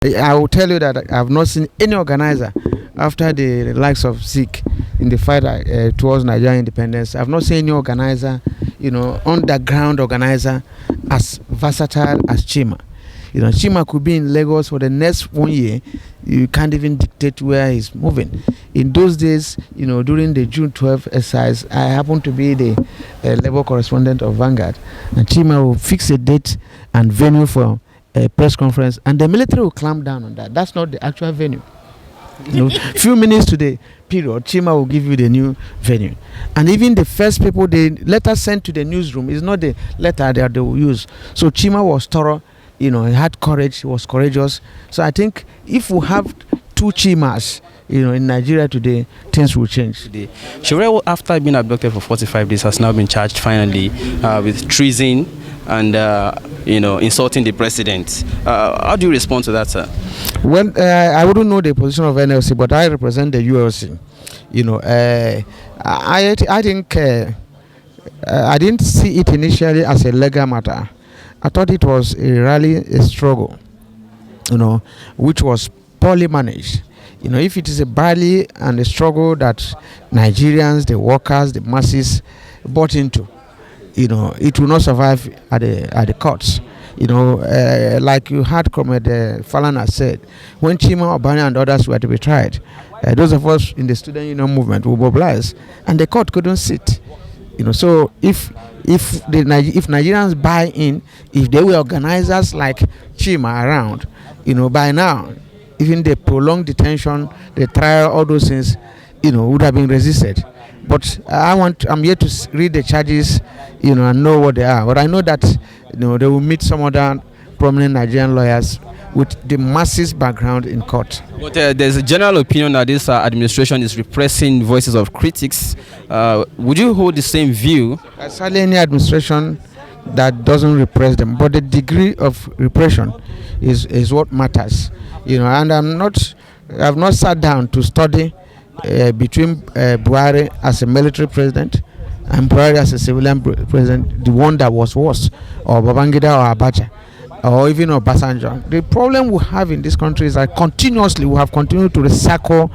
I will tell you that I have not seen any organizer after the likes of Zik in the fight towards Nigerian independence. I have not seen any organizer, underground organizer as versatile as Chima. Chima could be in Lagos for the next 1 year. You can't even dictate where he's moving. In those days, during the June 12th exercise, I happened to be the Labour correspondent of Vanguard, and Chima will fix a date and venue for a press conference, and the military will clamp down on that. That's not the actual venue. Few minutes to the period, Chima will give you the new venue. And even the first people, the letter sent to the newsroom is not the letter that they will use. So Chima was thorough, he had courage, he was courageous. So I think if we have two Chimas, in Nigeria today, things will change. Sowore, after being abducted for 45 days, has now been charged finally with treason and insulting the president. How do you respond to that, sir? Well, I wouldn't know the position of NLC, but I represent the ULC. I think I didn't see it initially as a legal matter. I thought it was a struggle, which was poorly managed. If it is a rally and a struggle that Nigerians, the workers, the masses bought into, it will not survive at the courts. Like you had Comrade Falana said, when Chima, Ubani and others were to be tried, those of us in the student union movement will mobilize, and the court couldn't sit. So if Nigerians buy in, if they were organizers like Chima around, by now, even the prolonged detention, the trial, all those things, would have been resisted. But I'm here to read the charges, and know what they are. But I know that, they will meet some other prominent Nigerian lawyers with the masses background in court. But there's a general opinion that this administration is repressing voices of critics. Would you hold the same view? There's hardly any administration that doesn't repress them, but the degree of repression is what matters. And I've not sat down to study between Buhari as a military president and Buhari as a civilian president, the one that was worse, or Babangida or Abacha, or even Obasanjo. The problem we have in this country is that continuously we have continued to recycle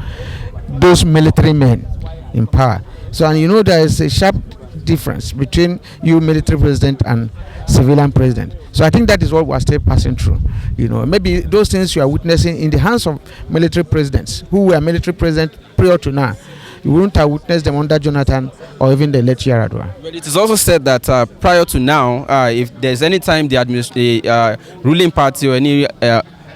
those military men in power. So, and there is a sharp difference between you military president and civilian president. So I think that is what we are still passing through. Maybe those things you are witnessing in the hands of military presidents who were military president prior to now, you wouldn't have witnessed them under Jonathan or even the late Yar'Adua. But it is also said that prior to now, if there's any time the ruling party or any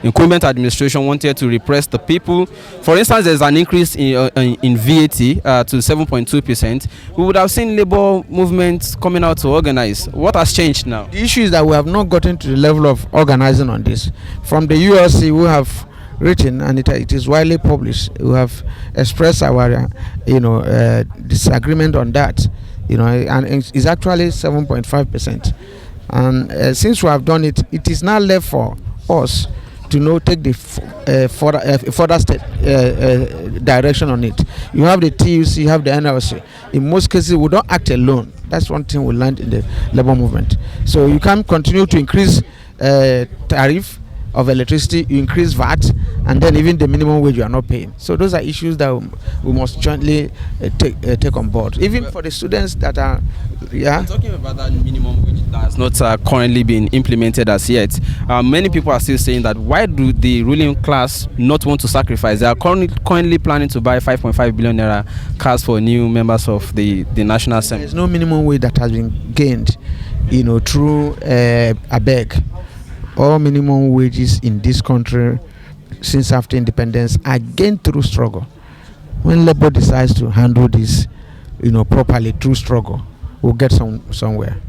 incumbent administration wanted to repress the people, for instance, there's an increase in VAT to 7.2%, we would have seen labor movements coming out to organize. What has changed now? The issue is that we have not gotten to the level of organizing on this. From the ULC, we have written, and it is widely published. We have expressed our disagreement on that. And it's actually 7.5%. And since we have done it, it is now left for us to take the further state direction on it. You have the TUC, you have the NLC. In most cases, we don't act alone. That's one thing we learned in the labor movement. So you can't continue to increase tariff of electricity, you increase VAT, and then even the minimum wage you are not paying. So those are issues that we must jointly take on board. Even for the students that are, talking about that minimum wage that has not currently been implemented as yet. Many people are still saying that why do the ruling class not want to sacrifice? They are currently planning to buy 5.5 billion naira cars for new members of the National Assembly. There's no minimum wage that has been gained, through ABEG. All minimum wages in this country since after independence are gained through struggle. When labor decides to handle this, properly through struggle, we'll get somewhere.